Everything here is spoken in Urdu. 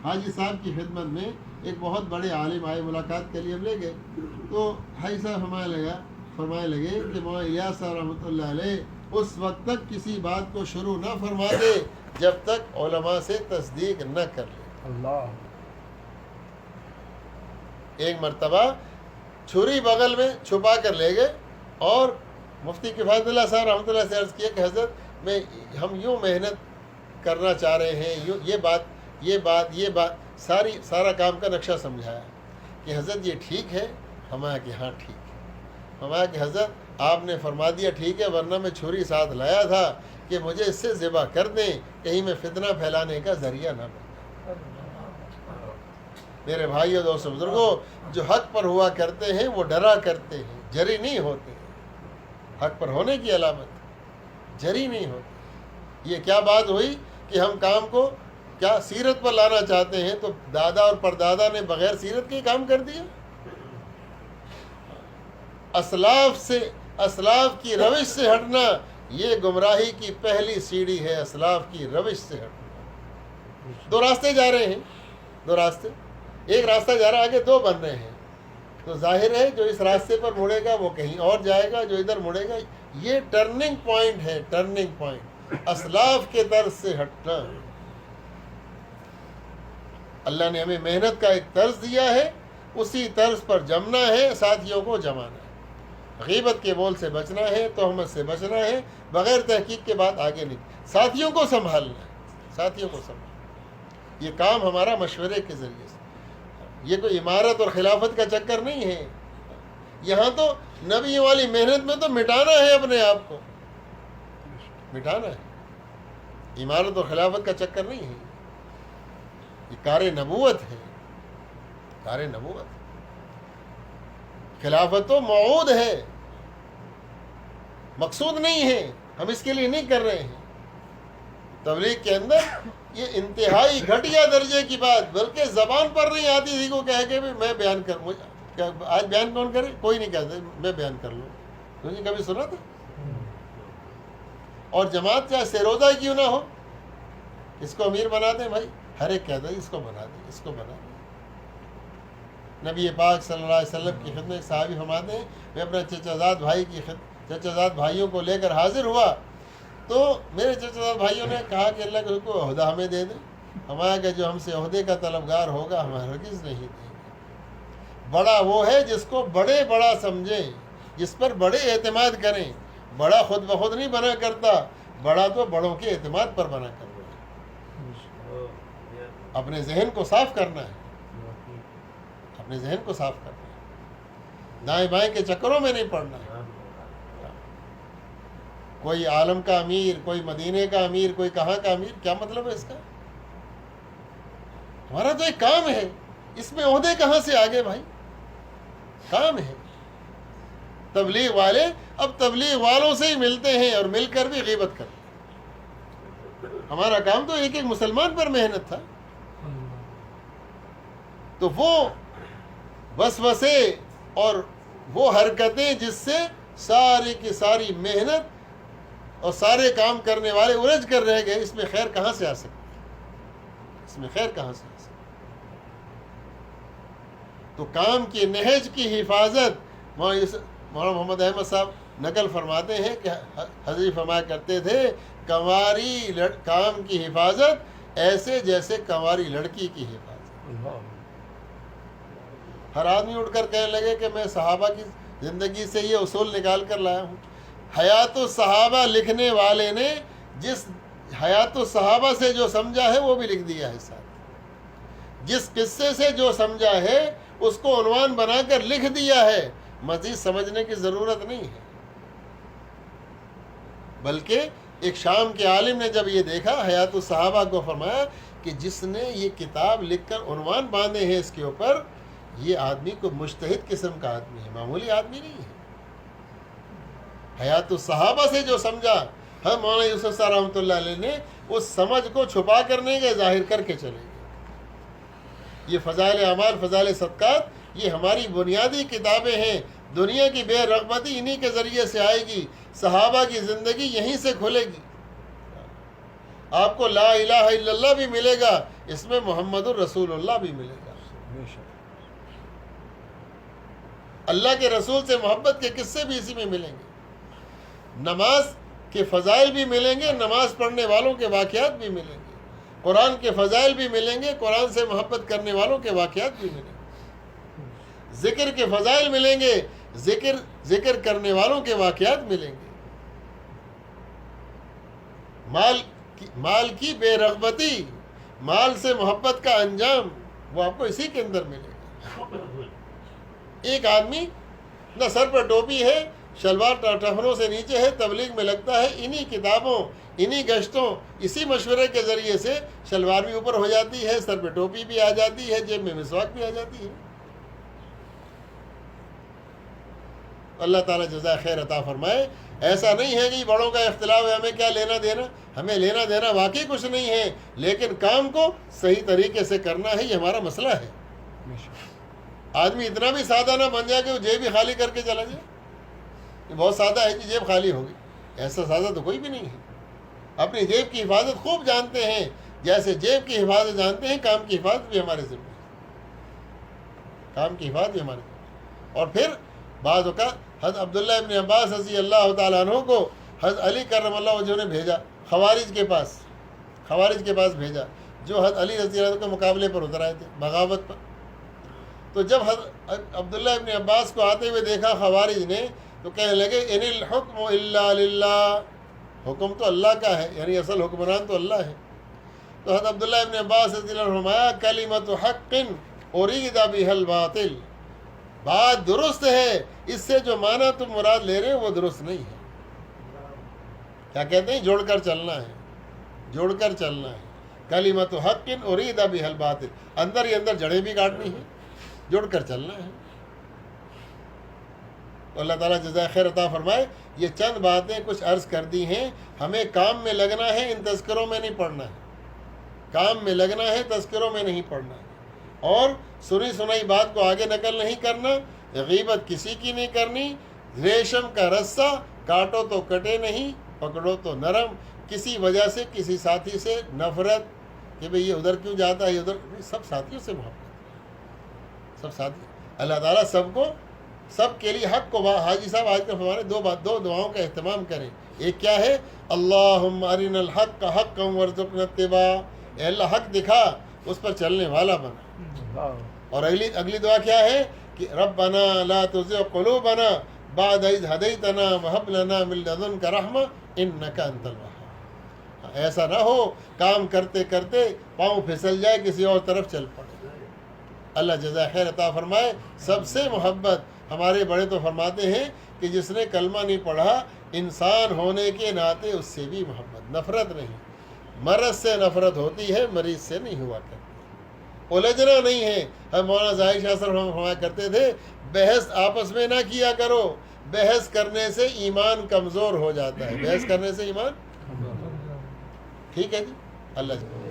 حاجی صاحب کی خدمت میں ایک بہت بڑے عالم آئے، ملاقات کے لیے ہم لے گئے، تو حاجی صاحب فرمانے لگے کہ مولانا الیاس صاحب رحمۃ اللہ علیہ اس وقت تک کسی بات کو شروع نہ فرما دے جب تک علماء سے تصدیق نہ کر لے۔ اللہ ایک مرتبہ چھری بغل میں چھپا کر لے گئے اور مفتی کفایت اللہ صاحب رحمۃ اللہ سے عرض کیا کہ حضرت ہم یوں محنت کرنا چاہ رہے ہیں، یہ بات سارا کام کا نقشہ سمجھایا کہ حضرت یہ ٹھیک ہے؟ ہمارا کہ ہاں ٹھیک ہے۔ ہمارا کہ حضرت آپ نے فرما دیا ٹھیک ہے، ورنہ میں چھری ساتھ لایا تھا کہ مجھے اس سے ذبح کر دیں، کہیں میں فتنہ پھیلانے کا ذریعہ نہ بن۔ میرے بھائیو دوستو بزرگوں، جو حق پر ہوا کرتے ہیں وہ ڈرا کرتے ہیں، جری نہیں ہوتے۔ حق پر ہونے کی علامت جری نہیں ہوتی۔ یہ کیا بات ہوئی کہ ہم کام کو کیا سیرت پر لانا چاہتے ہیں، تو دادا اور پردادا نے بغیر سیرت کے کام کر دیا۔ اسلاف کی روش سے ہٹنا یہ گمراہی کی پہلی سیڑھی ہے۔ اسلاف کی روش سے ہٹنا۔ دو راستے جا رہے ہیں، دو راستے، ایک راستہ جا رہا ہے، آگے دو بن رہے ہیں، تو ظاہر ہے جو اس راستے پر مڑے گا وہ کہیں اور جائے گا، جو ادھر مڑے گا۔ یہ ٹرننگ پوائنٹ ہے، ٹرننگ پوائنٹ، اسلاف کے طرز سے ہٹنا۔ اللہ نے ہمیں محنت کا ایک طرز دیا ہے، اسی طرز پر جمنا ہے، ساتھیوں کو جمانا ہے، غیبت کے بول سے بچنا ہے، تہمت سے بچنا ہے، بغیر تحقیق کے بعد آگے نہیں، ساتھیوں کو سنبھالنا ہے، ساتھیوں کو سنبھالنا۔ یہ کام ہمارا مشورے کے ذریعے سے، یہ کوئی عمارت اور خلافت کا چکر نہیں ہے۔ یہاں تو نبی والی محنت میں تو مٹانا ہے، اپنے آپ کو مٹانا ہے، عمارت اور خلافت کا چکر نہیں ہے۔ یہ کار نبوت ہے، کار نبوت۔ خلافت تو موعود ہے، مقصود نہیں ہے، ہم اس کے لیے نہیں کر رہے ہیں۔ تبلیغ کے اندر یہ انتہائی گھٹیا درجے کی بات، بلکہ زبان پر نہیں آتی تھی کو کہہ کے بھی میں بیان کروں۔ آج بیان کون کرے؟ کوئی نہیں کہتا میں بیان کر لوں، تم نے کبھی سنا تھا؟ اور جماعت چاہے سیروزہ کیوں نہ ہو، اس کو امیر بنا دیں بھائی، ہر ایک کہتا ہے اس کو بنا دیں، اس کو بنا دیں۔ نبی پاک صلی اللہ علیہ وسلم کی خدمت صحابی فرماتے ہیں، میں اپنے چچا زاد بھائیوں کو لے کر حاضر ہوا، تو میرے چچا زاد بھائیوں نے کہا کہ اللہ کے کو عہدہ ہمیں دے دیں، ہمارا کہ جو ہم سے عہدے کا طلبگار ہوگا ہم ہرگز نہیں دیں گے۔ بڑا وہ ہے جس کو بڑے بڑا سمجھیں، جس پر بڑے اعتماد کریں۔ بڑا خود بخود نہیں بنا کرتا، بڑا تو بڑوں کے اعتماد پر بنا کرتا ہے۔ اپنے ذہن کو صاف کرنا ہے، اپنے ذہن کو صاف کرنا ہے، دائیں بائیں کے چکروں میں نہیں پڑنا ہے۔ کوئی عالم کا امیر، کوئی مدینے کا امیر، کوئی کہاں کا امیر، کیا مطلب ہے اس کا؟ ہمارا تو ایک کام ہے، اس میں عہدے کہاں سے آگے بھائی؟ کام ہے۔ تبلیغ والے اب تبلیغ والوں سے ہی ملتے ہیں اور مل کر بھی غیبت کرتے ہیں۔ ہمارا کام تو ایک ایک مسلمان پر محنت تھا، تو وہ وسوسے اور وہ حرکتیں جس سے ساری کی ساری محنت اور سارے کام کرنے والے الجھ کر رہ گئے، اس میں خیر کہاں سے آ سکتی ہے؟ اس میں خیر کہاں سے آ سکتی ہے؟ تو کام کی نہج کی حفاظت مولانا محمد احمد صاحب نقل فرماتے ہیں کہ حضرت فرمایا کرتے تھے، کنواری کام کی حفاظت ایسے جیسے کنواری لڑکی کی حفاظت۔ ہر آدمی اٹھ کر کہنے لگے کہ میں صحابہ کی زندگی سے یہ اصول نکال کر لایا ہوں۔ حیات الصحابہ لکھنے والے نے جس حیات الصحابہ سے جو سمجھا ہے وہ بھی لکھ دیا ہے ساتھ، جس قصے سے جو سمجھا ہے اس کو عنوان بنا کر لکھ دیا ہے، مزید سمجھنے کی ضرورت نہیں ہے۔ بلکہ ایک شام کے عالم نے جب یہ دیکھا، حیات الصحابہ کو فرمایا کہ جس نے یہ کتاب لکھ کر عنوان باندھے ہیں اس کے اوپر، یہ آدمی کو مجتہد قسم کا آدمی ہے، معمولی آدمی نہیں ہے۔ حیات الصحابہ سے جو سمجھا، ہم مولانا یوسف صاحب رحمۃ اللہ علیہ نے اس سمجھ کو چھپا کر نہیں گئے، ظاہر کر کے چلے گئے۔ یہ فضائل اعمال، فضائل صدقات، یہ ہماری بنیادی کتابیں ہیں۔ دنیا کی بے رغبتی انہی کے ذریعے سے آئے گی، صحابہ کی زندگی یہیں سے کھلے گی۔ آپ کو لا الہ الا اللہ بھی ملے گا، اس میں محمد الرسول اللہ بھی ملے گا۔ اللہ کے رسول سے محبت کے قصے بھی اسی میں ملیں گے، نماز کے فضائل بھی ملیں گے، نماز پڑھنے والوں کے واقعات بھی ملیں گے، قرآن کے فضائل بھی ملیں گے، قرآن سے محبت کرنے والوں کے واقعات بھی ملیں گے، ذکر کے فضائل ملیں گے، ذکر کرنے والوں کے واقعات ملیں گے، مال کی بے رغبتی، مال سے محبت کا انجام، وہ آپ کو اسی کے اندر ملے گا۔ ایک آدمی نہ سر پر ٹوپی ہے، شلوار ٹخنوں سے نیچے ہے، تبلیغ میں لگتا ہے، انہی کتابوں، انہی گشتوں، اسی مشورے کے ذریعے سے شلوار بھی اوپر ہو جاتی ہے، سر پہ ٹوپی بھی آ جاتی ہے، جیب میں مسواک بھی آ جاتی ہے۔ اللہ تعالیٰ جزائے خیر عطا فرمائے۔ ایسا نہیں ہے کہ بڑوں کا اختلاف ہے، ہمیں کیا لینا دینا، ہمیں لینا دینا واقعی کچھ نہیں ہے، لیکن کام کو صحیح طریقے سے کرنا ہے، یہ ہمارا مسئلہ ہے۔ آدمی اتنا بھی سادہ نہ بن جائے کہ وہ جیب بھی خالی کر کے چلا جائے، یہ بہت سادہ ہے کہ جیب خالی ہوگی، ایسا سادہ تو کوئی بھی نہیں ہے۔ اپنی جیب کی حفاظت خوب جانتے ہیں، جیسے جیب کی حفاظت جانتے ہیں، کام کی حفاظت بھی ہمارے ذمہ ہے، کام کی حفاظت بھی ہمارے ذمہ ہے۔ اور پھر بعض اوقات حضرت عبداللہ ابن عباس رضی اللہ تعالیٰ عنہ کو حضرت علی کرم اللہ وجہہ نے بھیجا خوارج کے پاس بھیجا، جو حضرت علی رضی اللہ عنہ کے مقابلے پر اتر آئے تھے، بغاوت پر۔ تو جب حضرت عبداللہ ابن عباس کو آتے ہوئے دیکھا خوارج نے، تو کہنے لگے ان الحکم الا للہ، حکم تو اللہ کا ہے، یعنی اصل حکمران تو اللہ ہے۔ تو حضرت عبداللہ ابن عباس رضی اللہ عنہ نے فرمایا کلمۃ حق ارید بها الباطل، بات درست ہے، اس سے جو معنی تم مراد لے رہے ہو وہ درست نہیں ہے۔ کیا کہتے ہیں؟ جوڑ کر چلنا ہے، کلمۃ حق ارید بها الباطل، اندر ہی اندر جڑیں بھی کاٹنی ہیں، جوڑ کر چلنا ہے۔ تو اللہ تعالیٰ جزائے خیر عطا فرمائے۔ یہ چند باتیں کچھ عرض کر دی ہیں، ہمیں کام میں لگنا ہے، ان تذکروں میں نہیں پڑھنا ہے، کام میں لگنا ہے، تذکروں میں نہیں پڑھنا ہے، اور سنی سنائی بات کو آگے نقل نہیں کرنا، غیبت کسی کی نہیں کرنی، ریشم کا رسہ کاٹو تو کٹے نہیں، پکڑو تو نرم، کسی وجہ سے کسی ساتھی سے نفرت کہ بھئی یہ ادھر کیوں جاتا ہے، یہ ادھر، سب ساتھیوں سے محبت، سب ساتھی۔ اللہ تعالیٰ سب کے لیے حق کو، حاجی صاحب آج کل ہمارے دو دعاؤں کا اہتمام کریں۔ ایک کیا ہے؟ اللہم ارنا الحق حقا وارزقنا اتباع، اے اللہ حق دکھا، اس پر چلنے والا بنا۔ اور اگلی دعا کیا ہے کہ ربنا لا تزغ قلوبنا بعد اذ ہدیتنا وہب لنا من لدنک رحمہ انک انت الوہاب۔ ایسا نہ ہو کام کرتے کرتے پاؤں پھسل جائے، کسی اور طرف چل پڑے۔ اللہ جزائے خیر عطا فرمائے۔ سب سے محبت ہمارے بڑے تو فرماتے ہیں کہ جس نے کلمہ نہیں پڑھا، انسان ہونے کے ناطے اس سے بھی محبت، نفرت نہیں۔ مرض سے نفرت ہوتی ہے، مریض سے نہیں ہوا کرتی، الجھنا نہیں ہے۔ ہم مولانا ظاہر شاہ صاحب فرمایا کرتے تھے بحث آپس میں نہ کیا کرو، بحث کرنے سے ایمان کمزور ہو جاتا ہے، بحث کرنے سے ایمان، ٹھیک ہے جی، اللہ جی۔